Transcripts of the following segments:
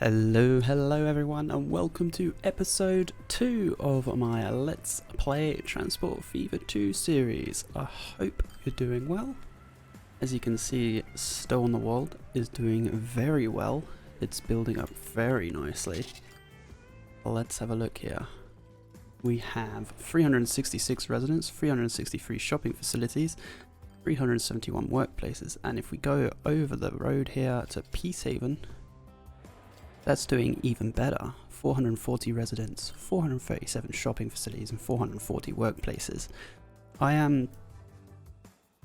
Hello everyone, and welcome to episode 2 of my Let's Play Transport Fever 2 series. I hope you're doing well. As you can see, Stow-on-the-Wol is doing very well. It's building up very nicely. Let's have a look here. We have 366 residents, 363 shopping facilities, 371 workplaces, and if we go over the road here to Peacehaven, that's doing even better. 440 residents, 437 shopping facilities, and 440 workplaces. I am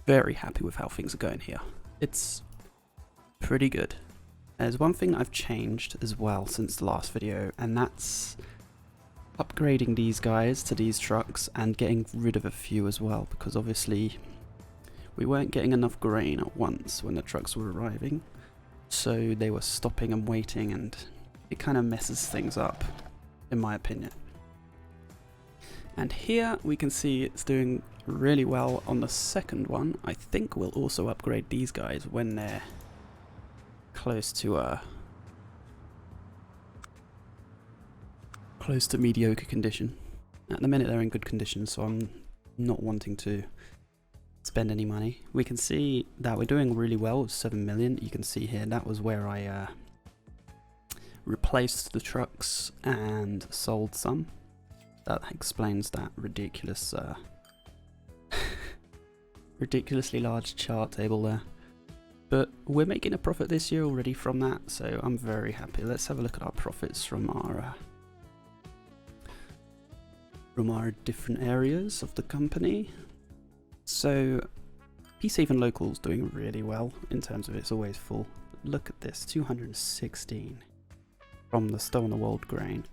very happy with how things are going here. It's pretty good. There's one thing I've changed as well since the last video, and that's upgrading these guys to these trucks and getting rid of a few as well, because obviously we weren't getting enough grain at once when the trucks were arriving. So they were stopping and waiting, and it kind of messes things up, in my opinion. And here we can see it's doing really well on the second one. I think we'll also upgrade these guys when they're close to mediocre condition. At the minute they're in good condition, so I'm not wanting to spend any money. We can see that we're doing really well with 7 million. You can see here that was where I replaced the trucks and sold some. That explains that ridiculous ridiculously large chart table there. But we're making a profit this year already from that, so I'm very happy. Let's have a look at our profits from our different areas of the company. So, Peacehaven Local's doing really well in terms of it's always full. Look at this, 216 from the Stow-on-the-Wol grain.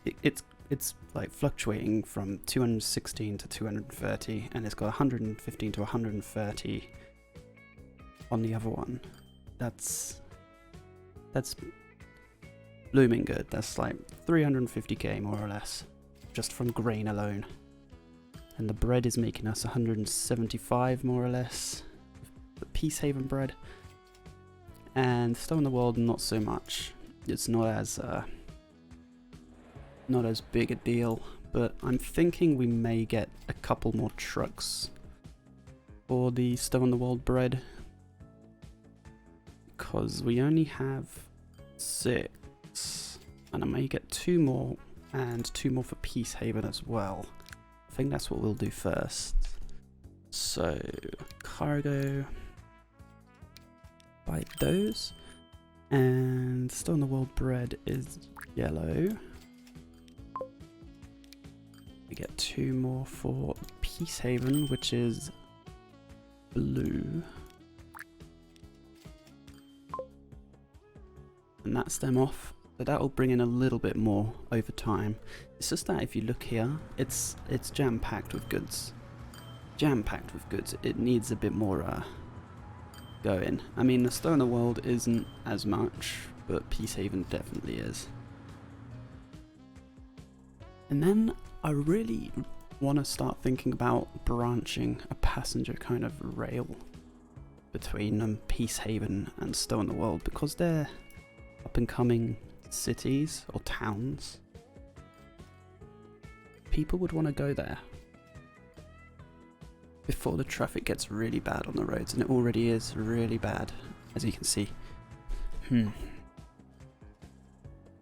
It's like fluctuating from 216 to 230, and it's got 115 to 130 on the other one. That's blooming good. That's like 350k more or less, just from grain alone. And the bread is making us 175 more or less, the Peacehaven bread. And Stow-on-the-Wol not so much. It's not as big a deal, but I'm thinking we may get a couple more trucks for the Stow-on-the-Wol bread, because we only have 6, and I may get 2 more, and 2 more for Peacehaven as well. I think that's what we'll do first. So, cargo, buy those, and Stow-on-the-Wol bread is yellow. We get 2 more for Peacehaven, which is blue. And that's them off. So that'll bring in a little bit more over time. It's just that if you look here, it's jam-packed with goods. Jam-packed with goods. It needs a bit more going. I mean, the Stow-on-the-Wol isn't as much, but Peacehaven definitely is. And then I really want to start thinking about branching a passenger kind of rail between Peacehaven and Stow-on-the-Wol, because they're up and coming cities or towns. People would want to go there before the traffic gets really bad on the roads, and it already is really bad, as you can see.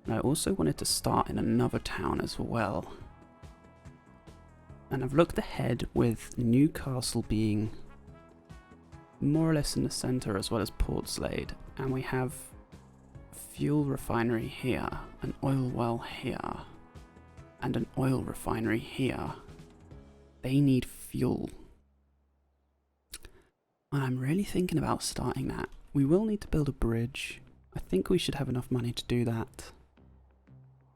I also wanted to start in another town as well, and I've looked ahead with Newcastle being more or less in the centre, as well as Portslade, and we have fuel refinery here, an oil well here, and an oil refinery here. They need fuel. And I'm really thinking about starting that. We will need to build a bridge. I think we should have enough money to do that.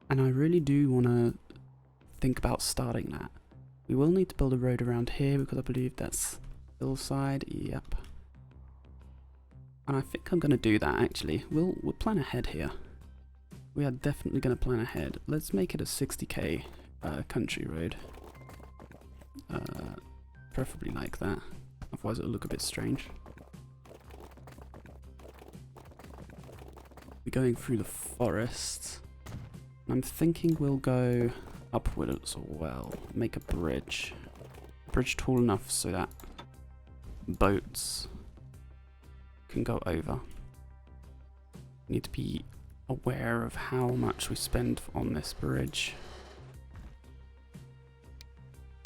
And I really do want to think about starting that. We will need to build a road around here, because I believe that's hillside. Yep. And I think I'm going to do that, actually. We'll plan ahead here. We are definitely going to plan ahead. Let's make it a 60k country road. Preferably like that. Otherwise it'll look a bit strange. we're going through the forest. I'm thinking we'll go upwards as well. Make a bridge. Bridge tall enough so that boats can go over. Need to be aware of how much we spend on this bridge.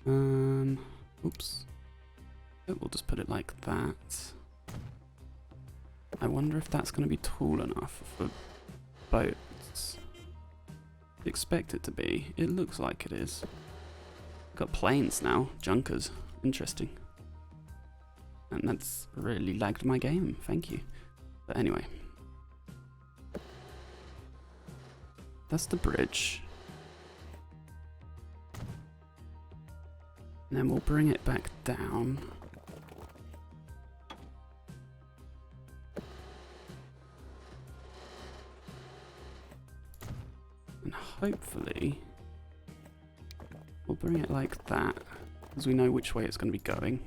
Oops. We'll just put it like that. I wonder if that's going to be tall enough for boats. Expect it to be. It looks like it is. Got planes now, junkers. Interesting. And that's really lagged my game, thank you. But anyway. That's the bridge. And then we'll bring it back down. And hopefully we'll bring it like that, because we know which way it's going to be going.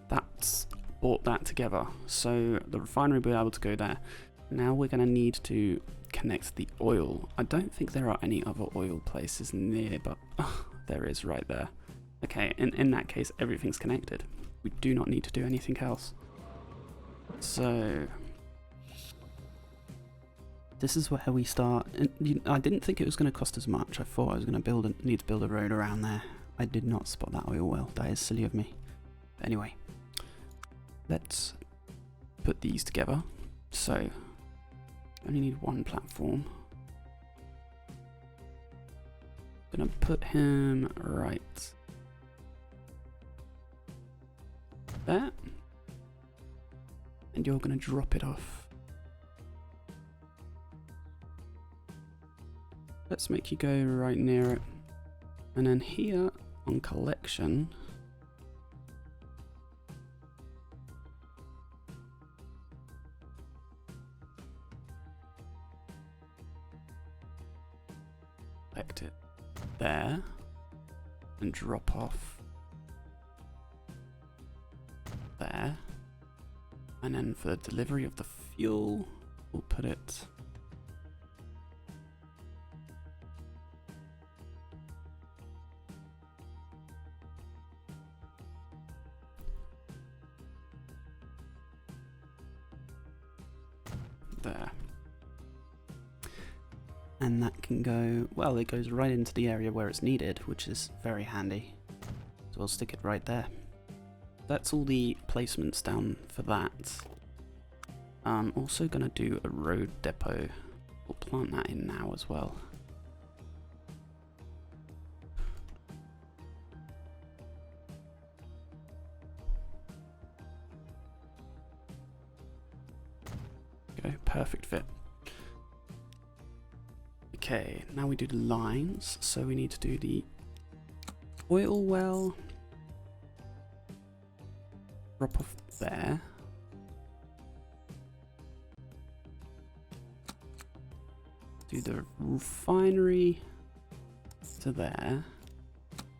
That's brought that together, so the refinery will be able to go there. Now we're going to need to connect the oil. I don't think there are any other oil places near, but there is right there. Okay, in that case, everything's connected. We do not need to do anything else. So this is where we start. I didn't think it was going to cost as much. I thought I was going to need to build a road around there. I did not spot that oil well. That is silly of me. But anyway, let's put these together. So only need one platform. Gonna put him right there, and you're gonna drop it off. Let's make you go right near it, and then here on collection, select it there and drop off there, and then for the delivery of the fuel we'll put it there. And that can go, well, it goes right into the area where it's needed, which is very handy. So we'll stick it right there. That's all the placements down for that. I'm also going to do a road depot. We'll plant that in now as well. Go, perfect fit. Okay, now we do the lines, so we need to do the oil well, drop off there, do the refinery to there,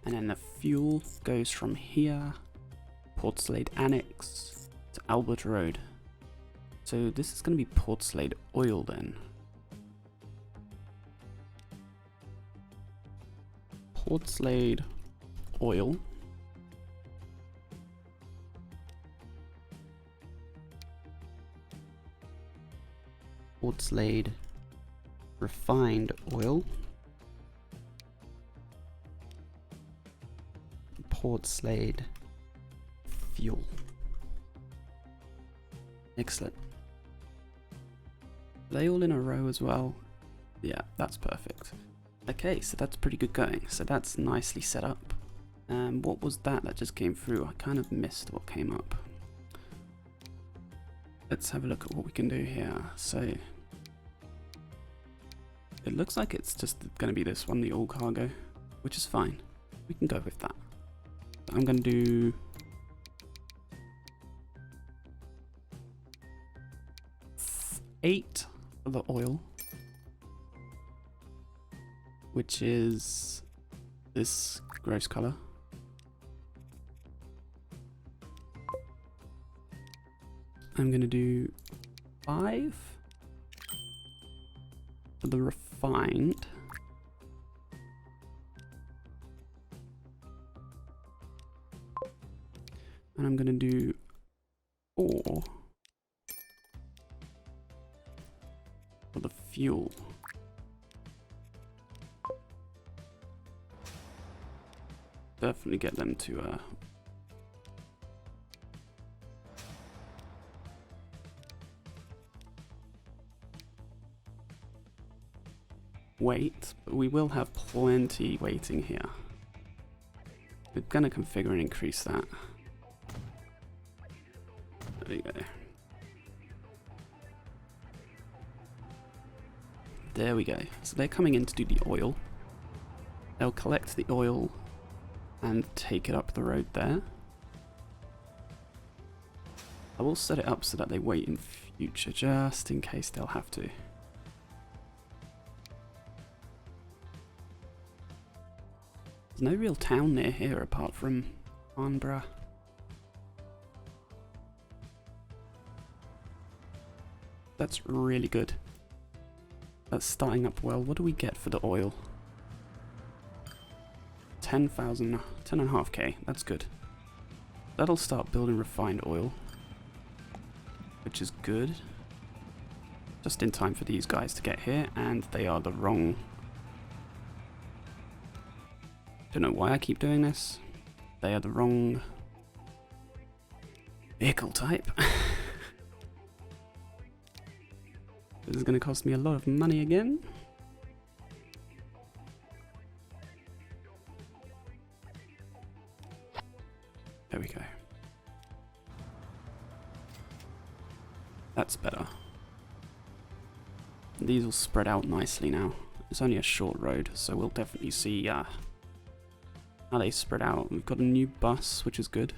and then the fuel goes from here, Portslade Annex to Albert Road. So this is going to be Portslade Oil then. Portslade Oil. Portslade Refined Oil. Portslade Fuel. Excellent. Are they all in a row as well? Yeah, that's perfect. Okay, so that's pretty good going. So that's nicely set up. What was that just came through? I kind of missed what came up. Let's have a look at what we can do here. So it looks like it's just going to be this one, the all cargo, which is fine. We can go with that. I'm going to do eight of the oil, which is this gross color. I'm going to do 5 for the refined. And I'm going to do 4 for the fuel. Definitely get them to wait, but we will have plenty waiting here. We're going to configure and increase that. There you go. There we go. So they're coming in to do the oil. They'll collect the oil and take it up the road there. I will set it up so that they wait in future, just in case they'll have to. There's no real town near here apart from Farnborough. That's really good. That's starting up well. What do we get for the oil? 10,000, 10.5k. That's good. That'll start building refined oil, which is good. Just in time for these guys to get here, and they are the wrong. Don't know why I keep doing this. They are the wrong vehicle type. This is going to cost me a lot of money again. There we go. That's better. These will spread out nicely now. It's only a short road, so we'll definitely see how they spread out. We've got a new bus, which is good.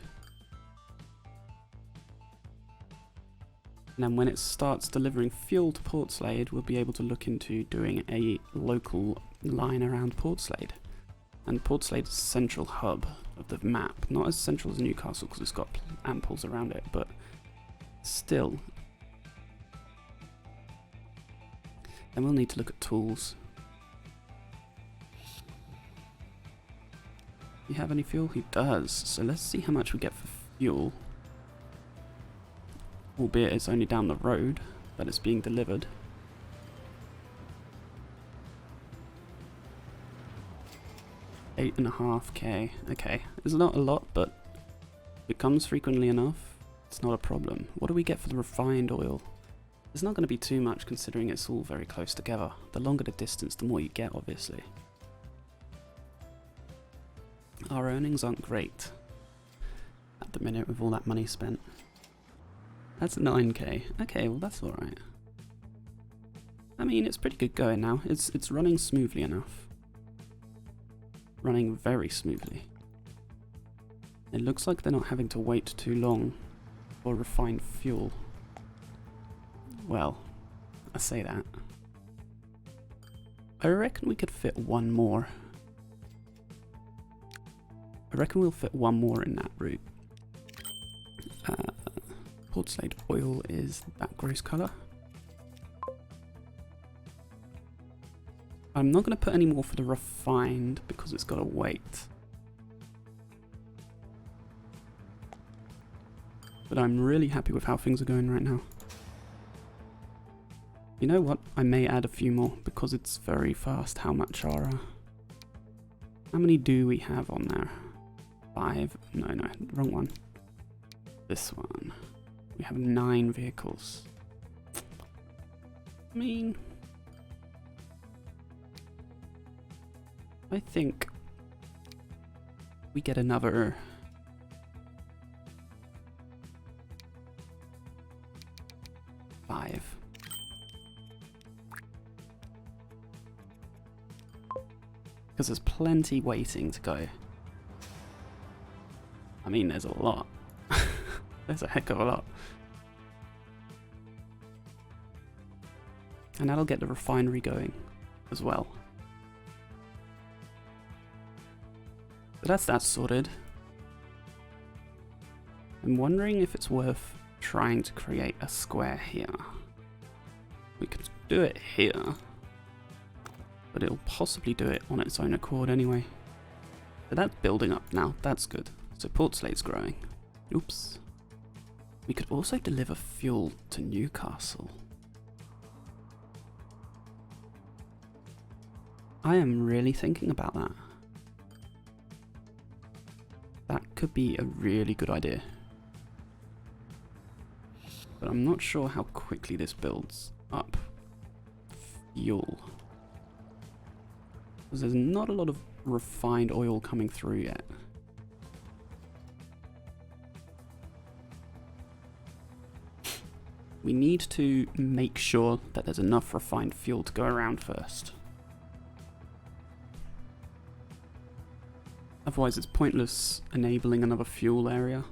And then when it starts delivering fuel to Portslade, we'll be able to look into doing a local line around Portslade. And Portslade is the central hub of the map. Not as central as Newcastle because it's got amples around it, but still. Then we'll need to look at tools. You have any fuel? He does. So let's see how much we get for fuel. Albeit it's only down the road that it's being delivered. $8.5k. Okay, it's not a lot, but if it comes frequently enough, it's not a problem. What do we get for the refined oil? It's not going to be too much considering it's all very close together. The longer the distance, the more you get, obviously. Our earnings aren't great at the minute with all that money spent. That's 9k. Okay, well that's alright. I mean, it's pretty good going now. It's running smoothly enough. Running very smoothly. It looks like they're not having to wait too long for refined fuel. Well, I say that. I reckon we could fit one more. I reckon we'll fit one more in that route. Portslade oil is that gross colour. I'm not going to put any more for the refined because it's got to wait. But I'm really happy with how things are going right now. You know what? I may add a few more because it's very fast. How much are... how many do we have on there? 5? No, wrong one. This one. We have 9 vehicles. I mean... I think... we get another... 5. Because there's plenty waiting to go. I mean, there's a lot. There's a heck of a lot. And that'll get the refinery going as well. So that's that sorted. I'm wondering if it's worth trying to create a square here. We could do it here. but it'll possibly do it on its own accord anyway. So that's building up now, that's good. So Port Slate's growing. Oops. We could also deliver fuel to Newcastle. I am really thinking about that. That could be a really good idea. But I'm not sure how quickly this builds up fuel. Because there's not a lot of refined oil coming through yet. We need to make sure that there's enough refined fuel to go around first. Otherwise it's pointless enabling another fuel area.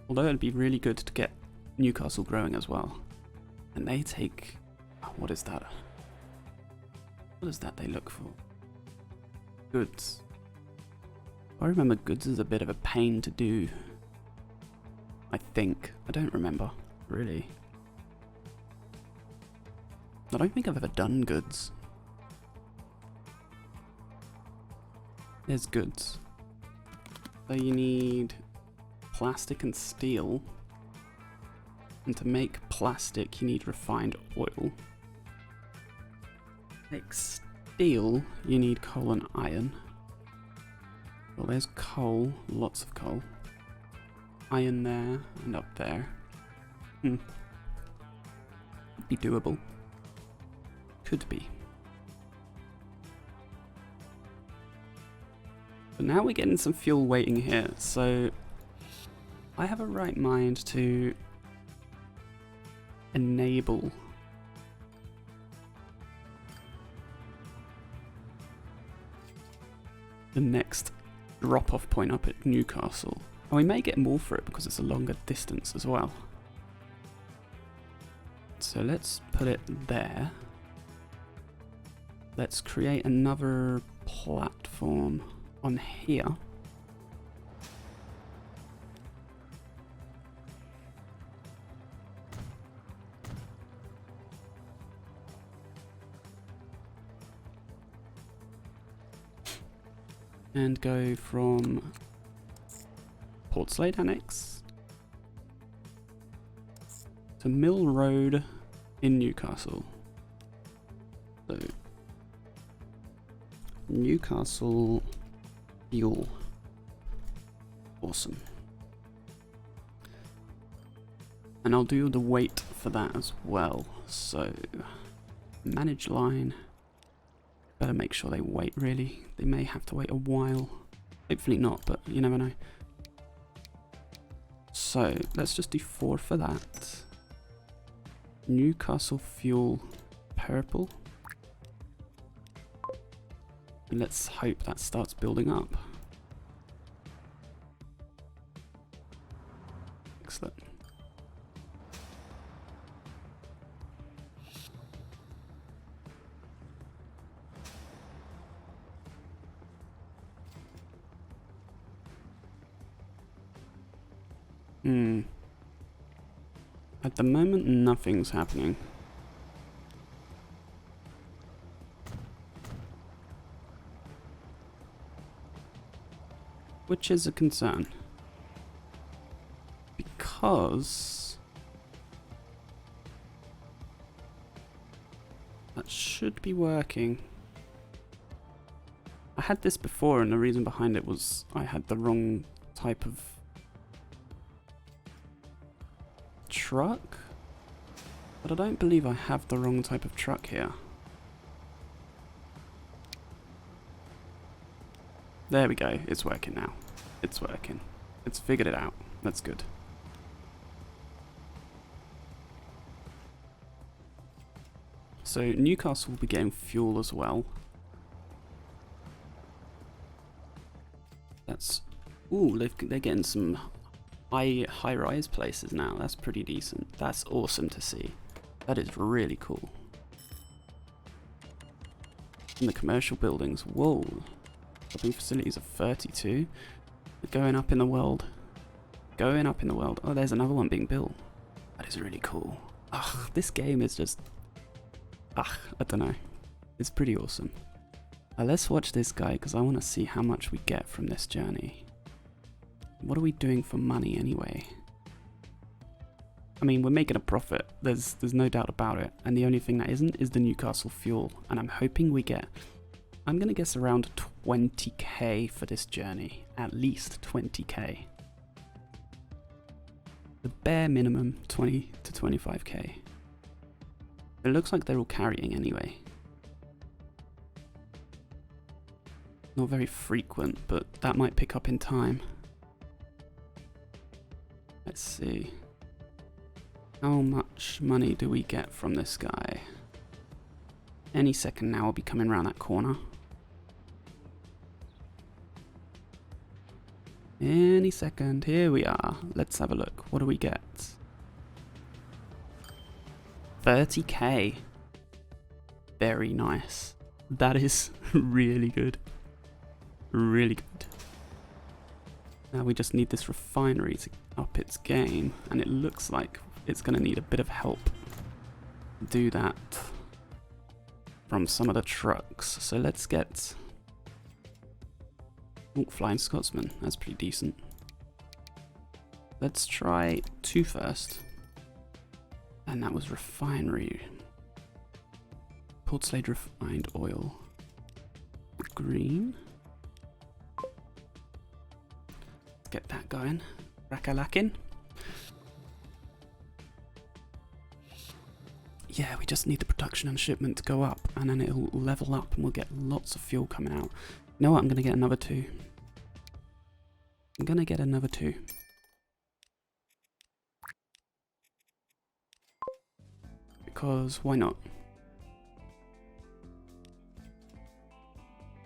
Although it'd be really good to get Newcastle growing as well. And they take... what is that? What is that they look for? Goods. I remember goods is a bit of a pain to do. I think. I don't remember, really. I don't think I've ever done goods. There's goods. So you need plastic and steel. And to make plastic, you need refined oil. To make steel, you need coal and iron. Well, there's coal, lots of coal. Iron there and up there. Could be doable. Could be. But now we're getting some fuel waiting here, so I have a right mind to enable the next drop-off point up at Newcastle. And we may get more for it because it's a longer distance as well. So let's put it there. Let's create another platform on here. And go from Port Slade Annex to Mill Road in Newcastle. So Newcastle fuel. Awesome. And I'll do the weight for that as well. So manage line. Better make sure they wait, really. They may have to wait a while. Hopefully not, but you never know. So let's just do 4 for that. Newcastle fuel purple. And let's hope that starts building up. Excellent. At the moment, nothing's happening. Which is a concern. Because that should be working. I had this before, and the reason behind it was I had the wrong type of truck, but I don't believe I have the wrong type of truck here. There we go, it's working now. It's working. It's figured it out. That's good. So Newcastle will be getting fuel as well. That's... ooh, they're getting some high-rise places now. That's pretty decent. That's awesome to see. That is really cool. And the commercial buildings, whoa. Shopping facilities of 32. They're going up in the world. Going up in the world. Oh, there's another one being built. That is really cool. Ugh, this game is just I don't know. It's pretty awesome. Let's watch this guy because I want to see how much we get from this journey. What are we doing for money anyway? I mean, we're making a profit. There's no doubt about it. And the only thing that isn't is the Newcastle fuel. And I'm hoping we get, I'm going to guess around 20k for this journey. At least 20k. The bare minimum, 20 to 25k. It looks like they're all carrying anyway. Not very frequent, but that might pick up in time. Let's see. How much money do we get from this guy? Any second now I'll be coming around that corner. Any second, here we are. Let's have a look. What do we get? 30k. Very nice. That is really good. Really good. Now we just need this refinery to up its game, and it looks like it's going to need a bit of help to do that from some of the trucks. So let's get... Oh, Flying Scotsman. That's pretty decent. Let's try 2 first. And that was refinery. Portslade refined oil. Green. Let's get that going. Rack-a-lackin'. Yeah, we just need the production and shipment to go up, and then it'll level up and we'll get lots of fuel coming out. You know what? I'm going to get another 2. I'm going to get another 2. Because why not?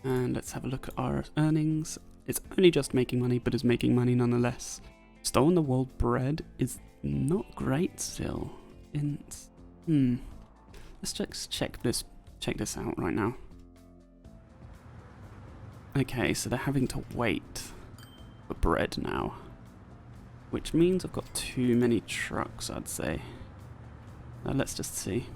And let's have a look at our earnings. It's only just making money, but it's making money nonetheless. Stow-on-the-Wol bread is not great still. Let's just check this out right now. Okay, so they're having to wait for bread now, which means I've got too many trucks, I'd say. Let's just see.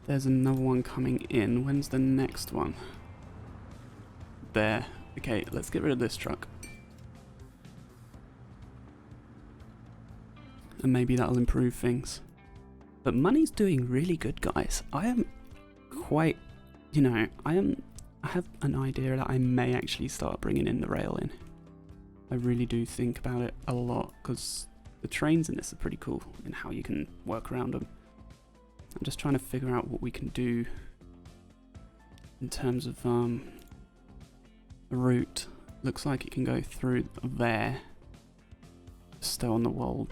There's another one coming in. When's the next one? There. Okay, let's get rid of this truck. And maybe that'll improve things. But money's doing really good, guys. I am quite, you know, I have an idea that I may actually start bringing in the rail in. I really do think about it a lot, because the trains in this are pretty cool in how you can work around them. I'm just trying to figure out what we can do in terms of the route. Looks like it can go through there. Stow-on-the-Wol.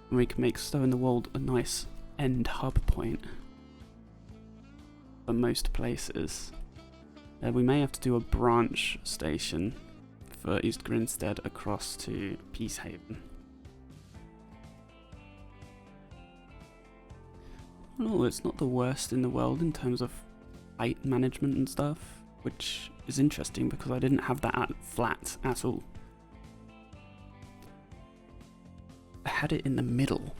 And we can make Stow-on-the-Wol a nice end hub point for most places. We may have to do a branch station for East Grinstead across to Peacehaven. Oh, it's not the worst in the world in terms of height management and stuff, which is interesting because I didn't have that flat at all. I had it in the middle.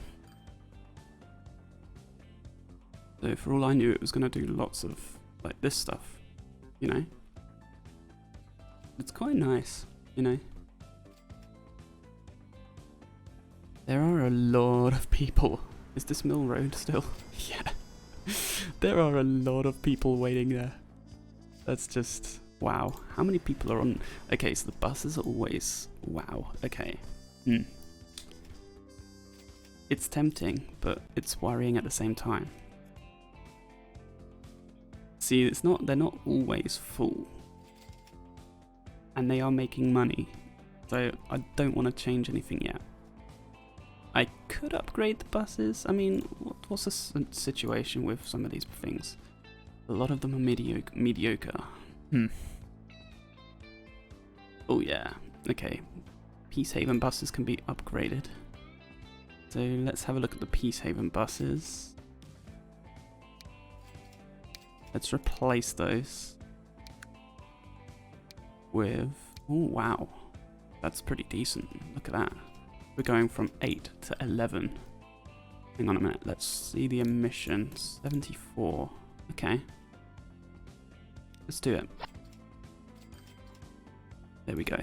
So for all I knew, it was going to do lots of like this stuff, you know? It's quite nice, you know? There are a lot of people. Is this Mill Road still? Yeah. There are a lot of people waiting there. That's just... wow. How many people are on... Okay, so the buses are always... wow. Okay. It's tempting, but it's worrying at the same time. See, it's not... they're not always full. And they are making money. So I don't want to change anything yet. I could upgrade the buses. I mean, what's the situation with some of these things? A lot of them are mediocre. Oh yeah, okay. Peacehaven buses can be upgraded. So let's have a look at the Peacehaven buses. Let's replace those with... oh wow. That's pretty decent. Look at that. We're going from 8 to 11. Hang on a minute. Let's see the emissions. 74. Okay. Let's do it. There we go.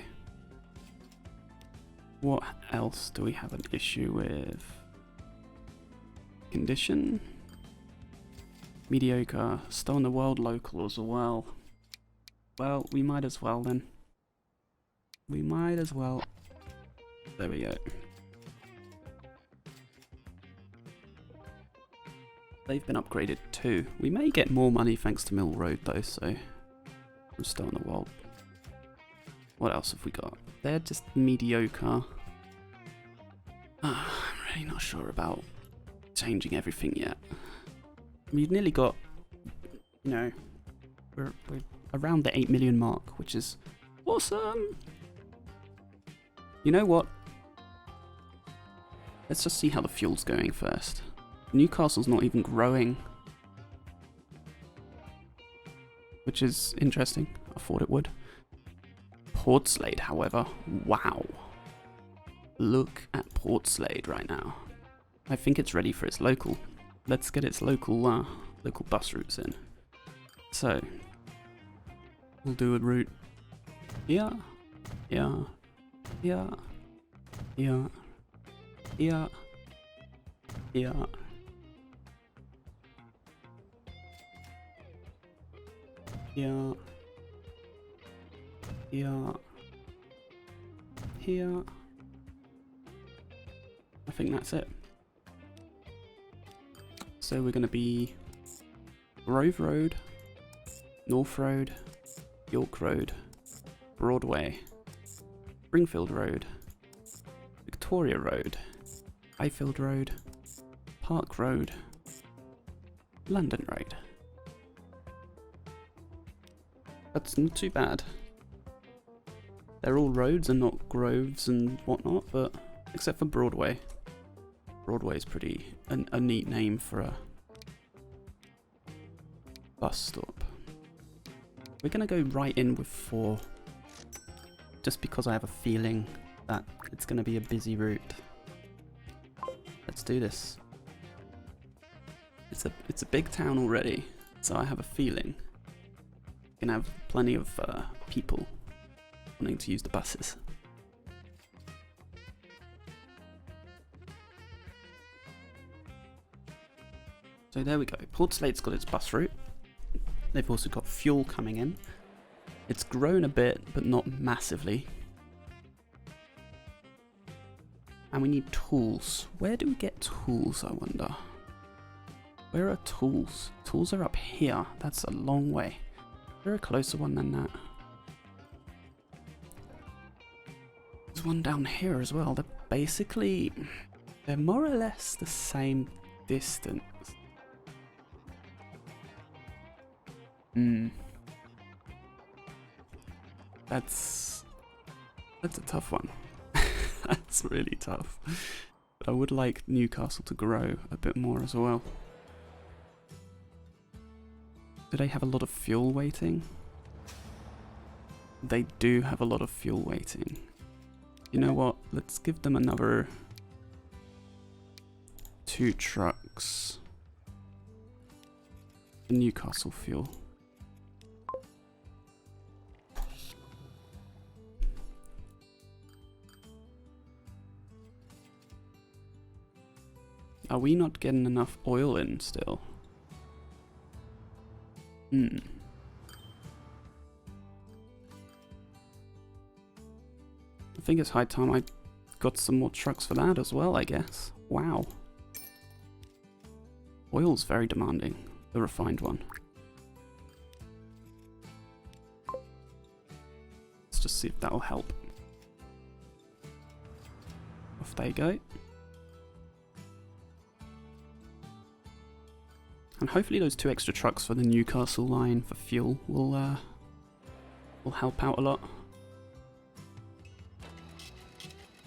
What else do we have an issue with? Condition. Mediocre. Stow-on-the-Wol local as well. Well, we might as well then. We might as well. There we go. They've been upgraded too. We may get more money thanks to Mill Road though, so I'm still on the Stow-on-the-Wol. What else have we got? They're just mediocre. I'm really not sure about changing everything yet. We've nearly got, you know, we're around the 8 million mark, which is awesome. You know what? Let's just see how the fuel's going first. Newcastle's not even growing, which is interesting. I thought it would. Portslade, however, wow. Look at Portslade right now. I think it's ready for its local. Let's get its local bus routes in. So, we'll do a route here, here, here, here, here, here. Here, here, here. I think that's it. So we're going to be Grove Road, North Road, York Road, Broadway, Springfield Road, Victoria Road, Highfield Road, Park Road, London Road. That's not too bad. They're all roads and not groves and whatnot, but except for Broadway. Broadway is pretty a neat name for a bus stop. We're gonna go right in with 4, just because I have a feeling that it's gonna be a busy route. Let's do this. It's a big town already, so I have a feeling we're gonna have plenty of people wanting to use the buses. So there we go. Portslade's got its bus route. They've also got fuel coming in. It's grown a bit, but not massively. And we need tools. Where do we get tools, I wonder? Where are tools? Tools are up here. That's a long way. Is there a closer one than that? There's one down here as well. They're more or less the same distance. That's a tough one. That's really tough. But I would like Newcastle to grow a bit more as well. Do they have a lot of fuel waiting? They do have a lot of fuel waiting. You know what? Let's give them another 2 trucks. Newcastle fuel. Are we not getting enough oil in still? I think it's high time I got some more trucks for that as well, I guess. Wow. Oil's very demanding, the refined one. Let's just see if that'll help. Off they go. And hopefully those 2 extra trucks for the Newcastle line for fuel will help out a lot.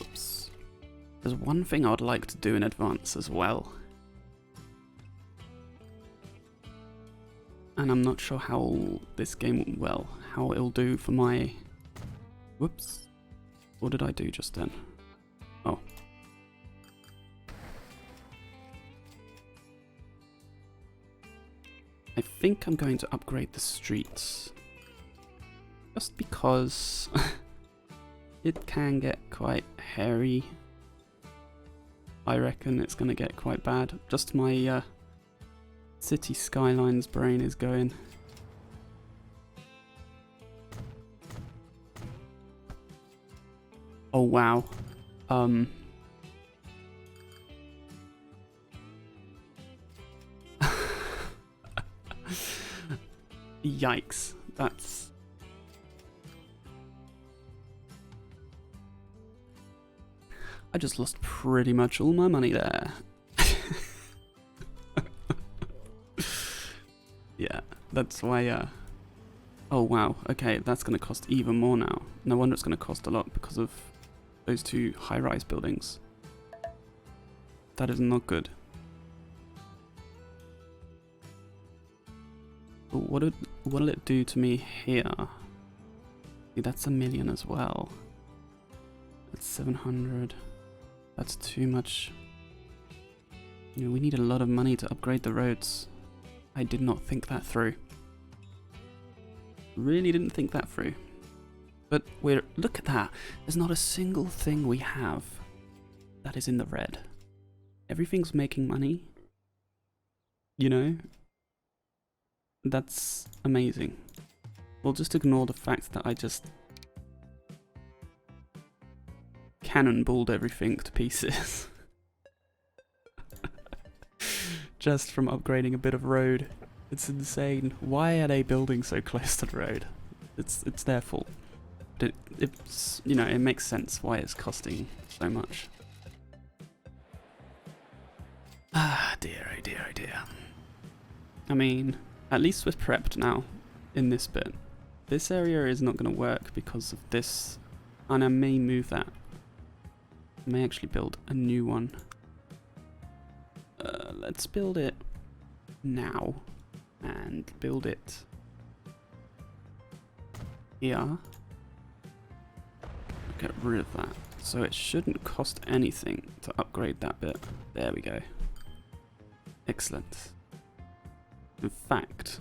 Oops. There's one thing I would like to do in advance as well. And I'm not sure how this game, how it'll do for my... Whoops. What did I do just then? Oh. I think I'm going to upgrade the streets. Just because it can get quite hairy. I reckon it's going to get quite bad. Just my city skylines brain is going. Oh wow. Yikes. That's... I just lost pretty much all my money there. Yeah, that's why, oh wow, okay, that's gonna cost even more now. No wonder it's gonna cost a lot because of those two high-rise buildings. That is not good. But what'll it do to me here? See, that's 1 million as well. That's 700. That's too much. You know, we need a lot of money to upgrade the roads. I did not think that through. Really didn't think that through. But look at that. There's not a single thing we have that is in the red. Everything's making money. You know? That's amazing. We'll just ignore the fact that I just cannonballed everything to pieces. Just from upgrading a bit of road. It's insane. Why are they building so close to the road? It's their fault. But it's, you know, it makes sense why it's costing so much. Ah, dear, oh dear, oh dear. I mean, at least we're prepped now in this bit. This area is not going to work because of this, and I may move that. I may actually build a new one. Let's build it now and build it here. Get rid of that. So it shouldn't cost anything to upgrade that bit. There we go. Excellent. In fact,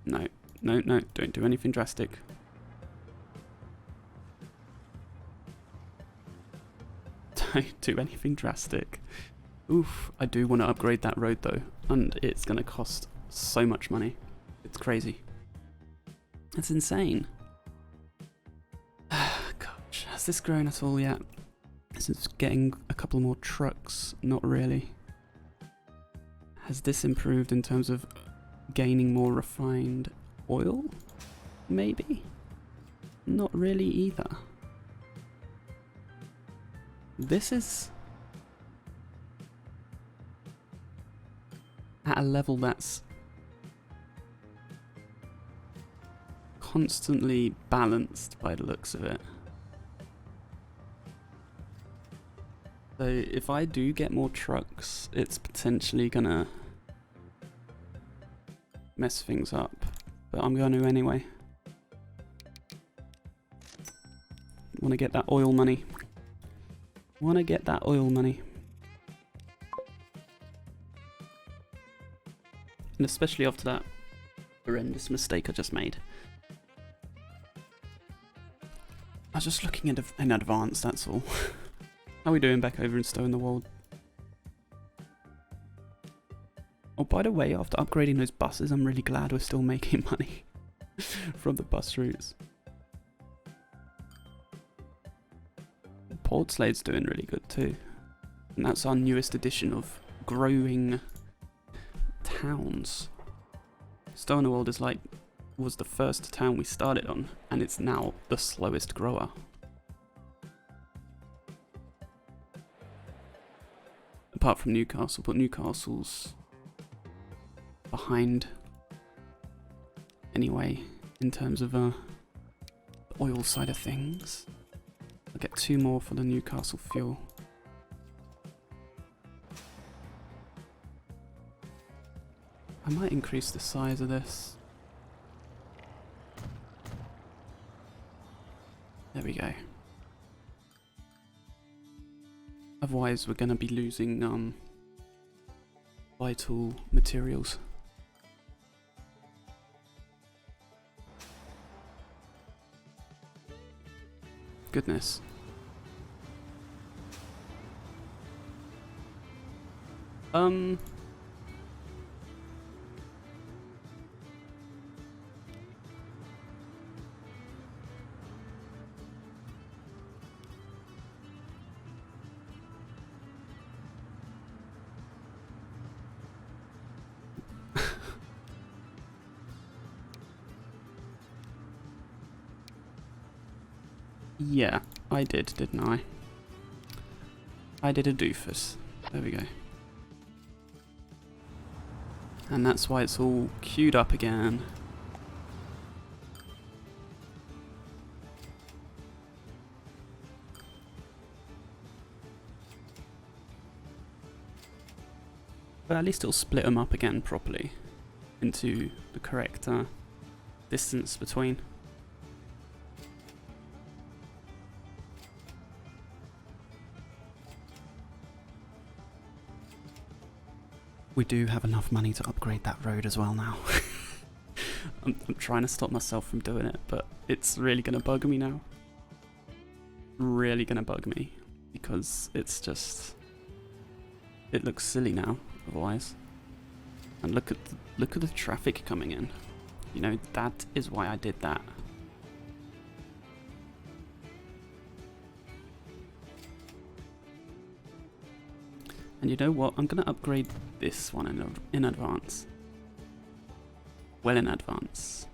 no, don't do anything drastic. Don't do anything drastic. Oof, I do want to upgrade that road though, and it's going to cost so much money. It's crazy. It's insane. Gosh, has this grown at all yet? Since getting a couple more trucks, not really. Has this improved in terms of gaining more refined oil? Maybe? Not really either. This is at a level that's constantly balanced by the looks of it. So if I do get more trucks, it's potentially gonna mess things up, but I'm going to anyway. Want to get that oil money. Want to get that oil money. And especially after that horrendous mistake I just made. I was just looking in advance, that's all. How are we doing back over in Stow-on-the-Wol? Oh, by the way, after upgrading those buses, I'm really glad we're still making money from the bus routes. Portslade's doing really good too. And that's our newest edition of growing towns. Stow-on-the-Wol is was the first town we started on, and it's now the slowest grower. Apart from Newcastle, but Newcastle's behind anyway in terms of the oil side of things. I'll get 2 more for the Newcastle fuel. I might increase the size of this. There we go. Otherwise we're going to be losing vital materials. Goodness. Yeah, I did, didn't I? I did a doofus. There we go. And that's why it's all queued up again. But at least it'll split them up again properly into the correct distance between. We do have enough money to upgrade that road as well now. I'm trying to stop myself from doing it, but it's really going to bug me now. Really going to bug me, because it's just... it looks silly now, otherwise. And look at the traffic coming in. You know, that is why I did that. And you know what? I'm going to upgrade this one in advance. Well in advance.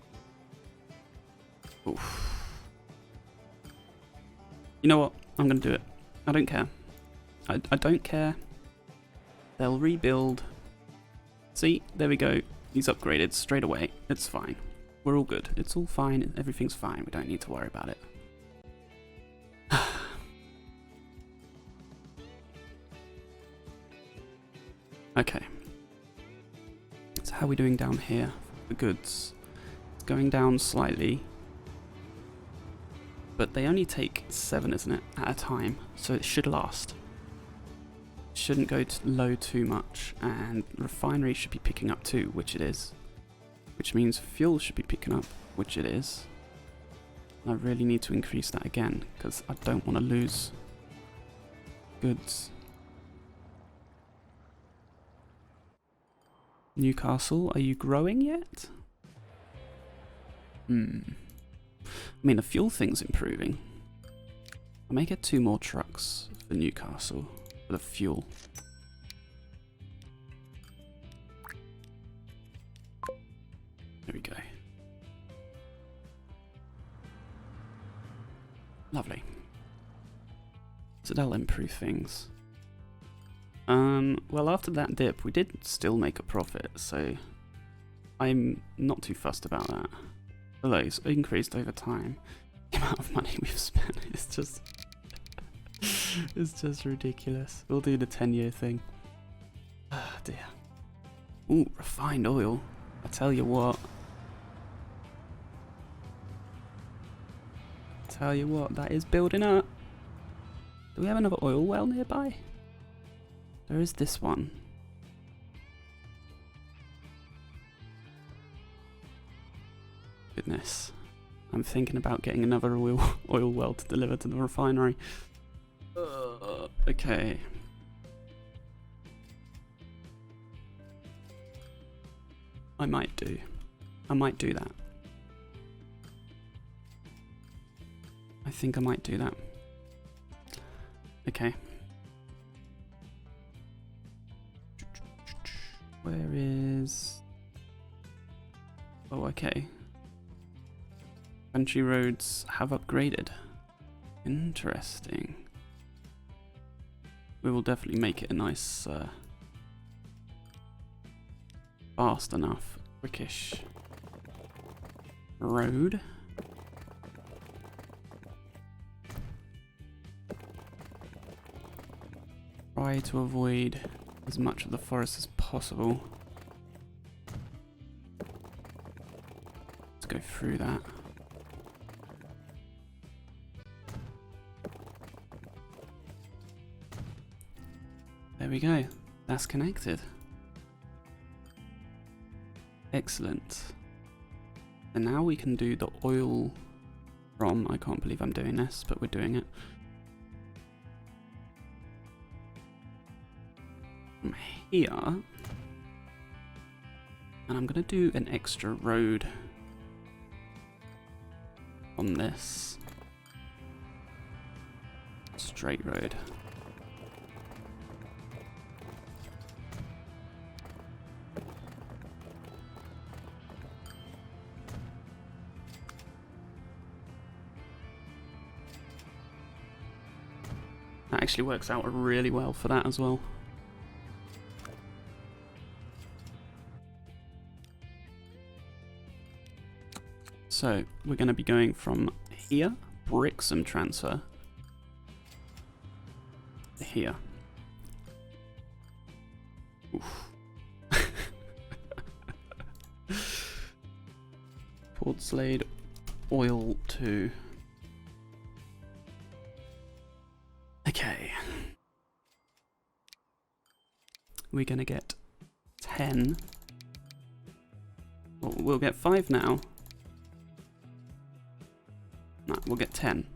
Oof. You know what? I'm going to do it. I don't care. I don't care. They'll rebuild. See? There we go. He's upgraded straight away. It's fine. We're all good. It's all fine. Everything's fine. We don't need to worry about it. Okay. So how are we doing down here for goods? It's going down slightly. But they only take 7, isn't it, at a time. So it should last. It shouldn't go low too much. And refinery should be picking up too, which it is. Which means fuel should be picking up, which it is. And I really need to increase that again, because I don't want to lose goods. Newcastle, are you growing yet? I mean, the fuel thing's improving. I may get 2 more trucks for Newcastle for the fuel. There we go. Lovely. So that'll improve things. Well, after that dip, we did still make a profit, so I'm not too fussed about that. Although it's increased over time. The amount of money we've spent is just... it's just ridiculous. We'll do the 10-year thing. Ah, dear. Ooh, refined oil. I tell you what. That is building up. Do we have another oil well nearby? There is this one. Goodness. I'm thinking about getting another oil well to deliver to the refinery. Okay. I might do that. I think I might do that. Okay. Where is... oh, okay. Country roads have upgraded. Interesting. We will definitely make it a nice, fast enough, quickish road. Try to avoid as much of the forest as possible. Let's go through that. There we go. That's connected. Excellent. And now we can do the oil from, I can't believe I'm doing this, but we're doing it. From here. And I'm going to do an extra road on this. Straight road. That actually works out really well for that as well. So we're going to be going from here, Brixham transfer, to here. Oof. Portslade oil 2. Okay. We're gonna get 10. Well, we'll get 5 now. No, we'll get 10.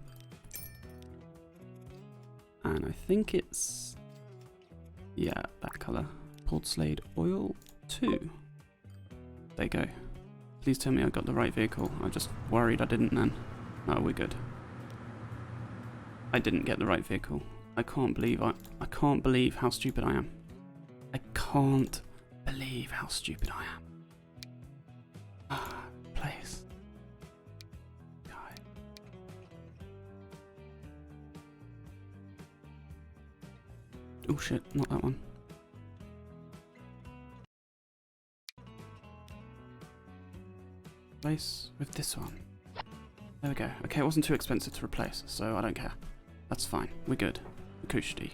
And I think it's... yeah, that colour. Portslade oil 2. There you go. Please tell me I got the right vehicle. I'm just worried I didn't then. No, we're good. I didn't get the right vehicle. I can't believe how stupid I am. I can't believe how stupid I am. Ah, please. God. Oh shit, not that one. Replace with this one. There we go. Okay, it wasn't too expensive to replace, so I don't care. That's fine. We're good. Kushti.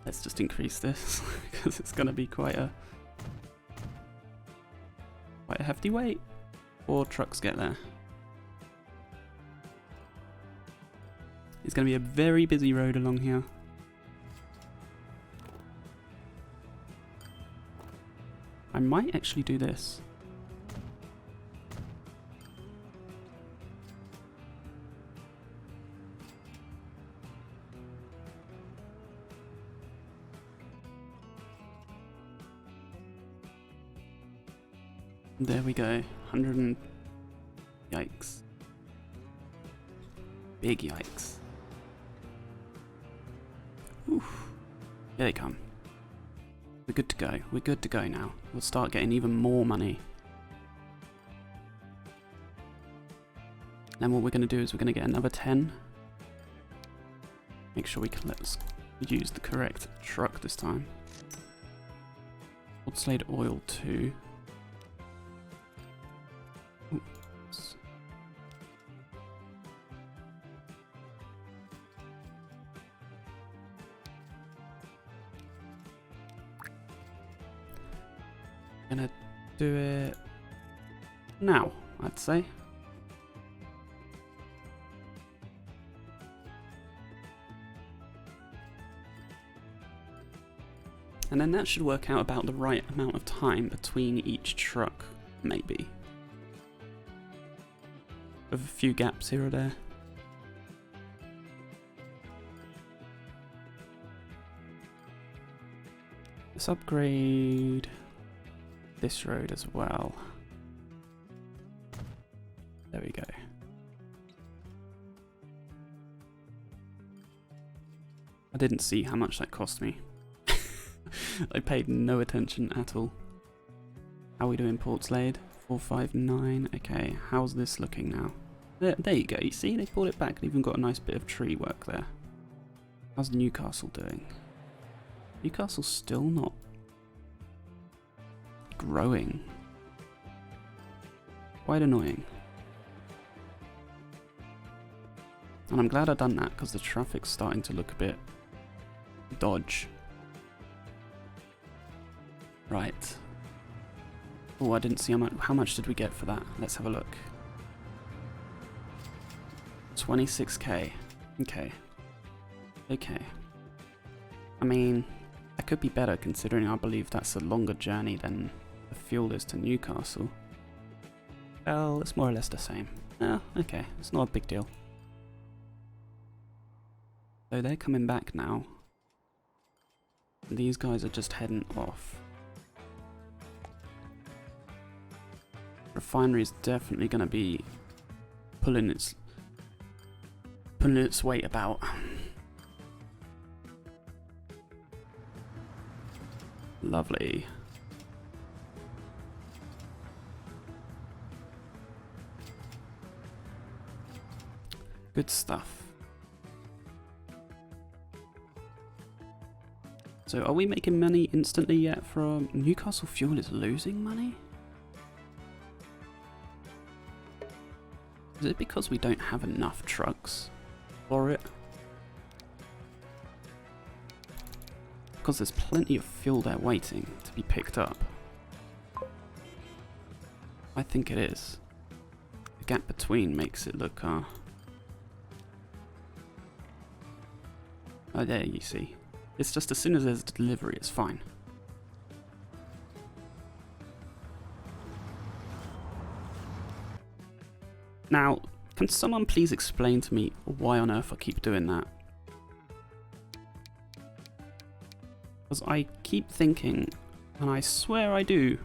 Let's just increase this because it's going to be quite a hefty weight. 4 trucks get there. It's going to be a very busy road along here. I might actually do this. There we go. 100 and... yikes. Big yikes. Oof. Here they come. We're good to go. We're good to go now. We'll start getting even more money. Then what we're going to do is we're going to get another 10. Make sure we can let's use the correct truck this time. Portslade oil 2. Oops. Gonna do it now, I'd say. And then that should work out about the right amount of time between each truck, maybe. With a few gaps here or there. Let's upgrade this road as well. There we go. I didn't see how much that cost me. I paid no attention at all. How are we doing, Portslade? 459. Okay, how's this looking now? There you go. You see, they pulled it back and even got a nice bit of tree work there. How's Newcastle doing? Newcastle's still not growing. Quite annoying. And I'm glad I've done that because the traffic's starting to look a bit dodge. Right. Oh, I didn't see how much did we get for that. Let's have a look. 26k. Okay. Okay. I mean, that could be better considering I believe that's a longer journey than the fuel is to Newcastle. Well, it's more or less the same. Oh, okay. It's not a big deal. So they're coming back now. These guys are just heading off. Refinery is definitely going to be pulling its weight about. Lovely. Good stuff. So are we making money instantly yet from Newcastle Fuel is losing money? Is it because we don't have enough trucks for it? Because there's plenty of fuel there waiting to be picked up. I think it is. The gap between makes it look oh, there you see. It's just as soon as there's delivery, it's fine. Now, can someone please explain to me why on earth I keep doing that? Because I keep thinking, and I swear I do,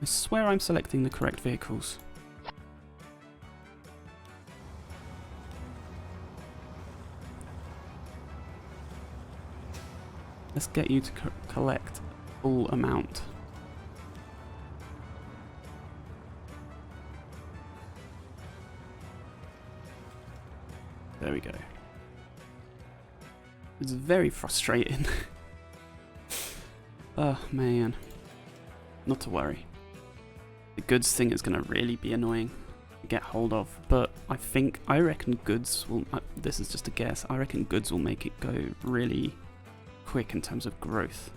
I swear I'm selecting the correct vehicles. Let's get you to collect full amount. There we go. It's very frustrating. Oh man. Not to worry. The goods thing is going to really be annoying to get hold of, but I reckon goods will, this is just a guess, I reckon goods will make it go really quick in terms of growth.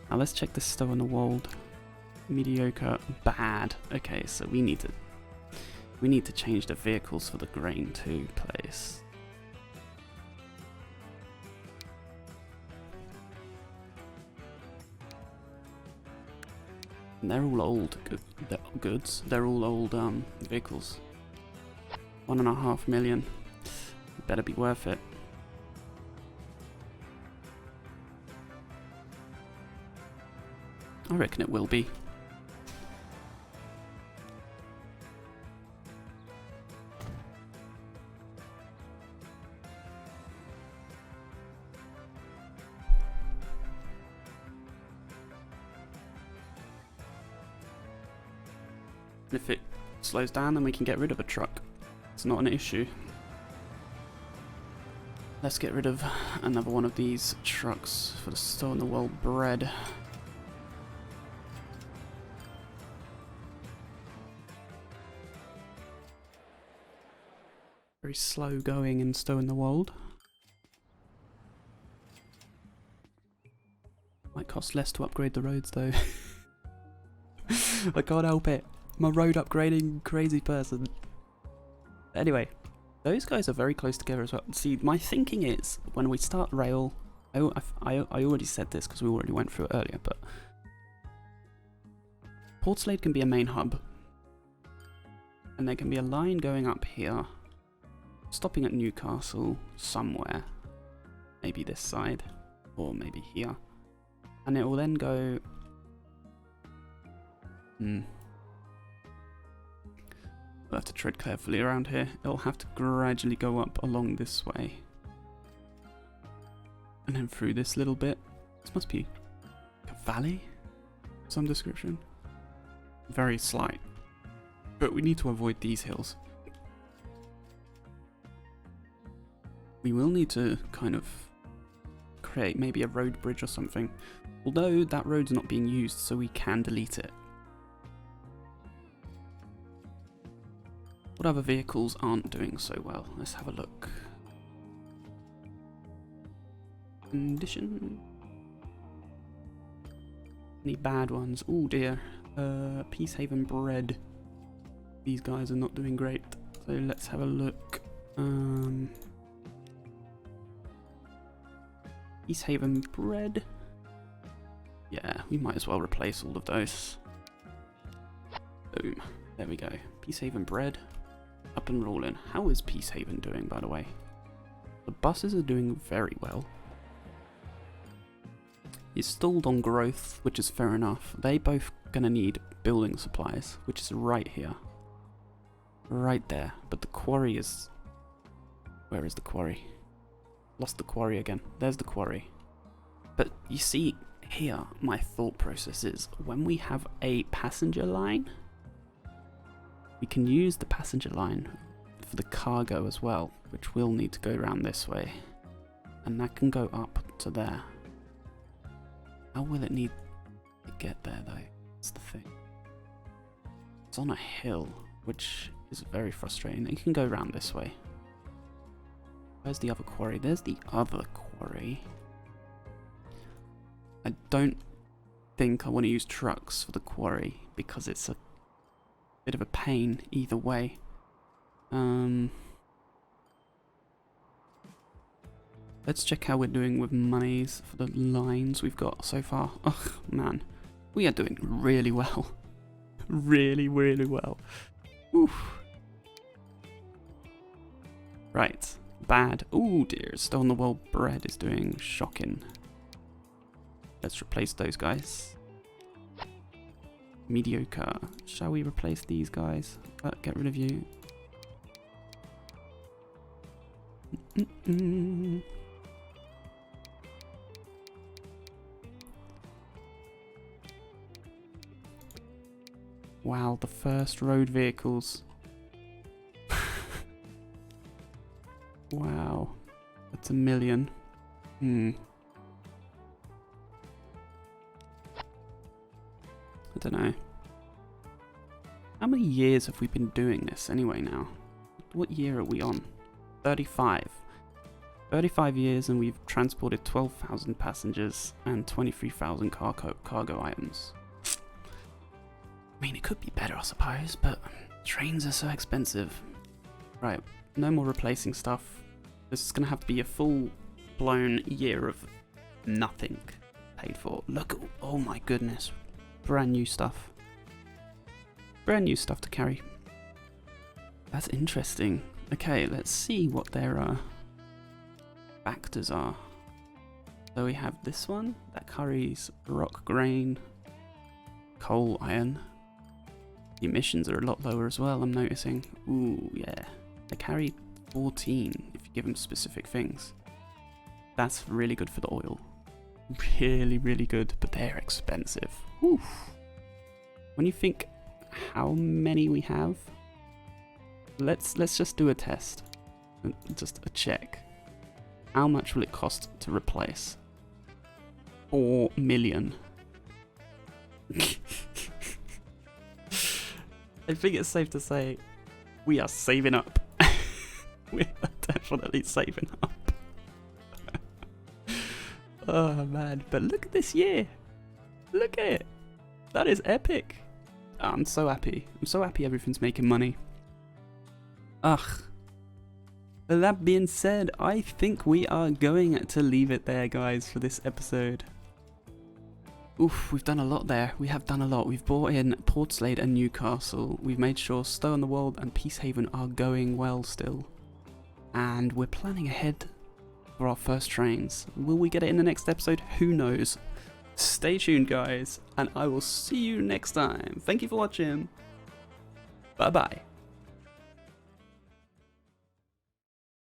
Now let's check the Stow-on-the-Wol. Mediocre, bad. Okay, so we need to change the vehicles for the grain too, please. And they're all old goods. They're all old vehicles. 1.5 million. Better be worth it. I reckon it will be. If it slows down, then we can get rid of a truck. It's not an issue. Let's get rid of another one of these trucks for the Stow-on-the-Wol bread. Very slow going in Stow-on-the-Wol. Might cost less to upgrade the roads though. I can't help it. I'm a road upgrading crazy person. Anyway, those guys are very close together as well. See, my thinking is, when we start rail, I already said this because we already went through it earlier, but Portslade can be a main hub. And there can be a line going up here, stopping at Newcastle somewhere. Maybe this side, or maybe here. And it will then go... We'll have to tread carefully around here. It'll have to gradually go up along this way. And then through this little bit. This must be a valley of some description. Very slight. But we need to avoid these hills. We will need to kind of create maybe a road bridge or something. Although that road's not being used, so we can delete it. What other vehicles aren't doing so well? Let's have a look. Condition. Any bad ones? Oh dear. Peacehaven bread. These guys are not doing great. So let's have a look. Peacehaven bread. Yeah, we might as well replace all of those. Boom. There we go. Peacehaven bread. Up and rolling. How is Peacehaven doing, by the way? The buses are doing very well. He's stalled on growth, which is fair enough. They both gonna need building supplies, which is right here. Right there. But the quarry is... Where is the quarry? Lost the quarry again. There's the quarry. But you see here, my thought process is, when we have a passenger line, we can use the passenger line for the cargo as well, which will need to go around this way. And that can go up to there. How will it need to get there though? That's the thing. It's on a hill, which is very frustrating. It can go around this way. Where's the other quarry? There's the other quarry. I don't think I want to use trucks for the quarry because it's a bit of a pain either way. Let's check how we're doing with monies for the lines we've got so far. Oh man, we are doing really well. Really, really well. Oof. Right, bad. Oh dear, Stow-on-the-Wol bread is doing shocking. Let's replace those guys. Mediocre. Shall we replace these guys? Get rid of you. Wow, the first road vehicles. Wow, that's 1 million. I don't know. How many years have we been doing this anyway now? What year are we on? 35. 35 years and we've transported 12,000 passengers and 23,000 cargo items. I mean, it could be better, I suppose, but trains are so expensive. Right, no more replacing stuff. This is going to have to be a full-blown year of nothing paid for. Look, oh my goodness. Brand new stuff. Brand new stuff to carry. That's interesting. Okay, let's see what their factors are. So we have this one that carries rock, grain, coal, iron. The emissions are a lot lower as well, I'm noticing. Ooh, yeah. They carry 14 if you give them specific things. That's really good for the oil. Really, really good, but they're expensive. Oof. When you think how many we have, let's just do a test. Just a check. How much will it cost to replace? 4 million. I think it's safe to say we are saving up. We are definitely saving up. Oh man, but look at this year. Look at it. That is epic. Oh, I'm so happy. I'm so happy everything's making money. Ugh. With that being said, I think we are going to leave it there, guys, for this episode. Oof, we've done a lot there. We have done a lot. We've brought in Portslade and Newcastle. We've made sure Stow-on-the-Wol and Peacehaven are going well still. And we're planning ahead for our first trains. Will we get it in the next episode? Who knows? Stay tuned, guys, and I will see you next time. Thank you for watching. Bye-bye.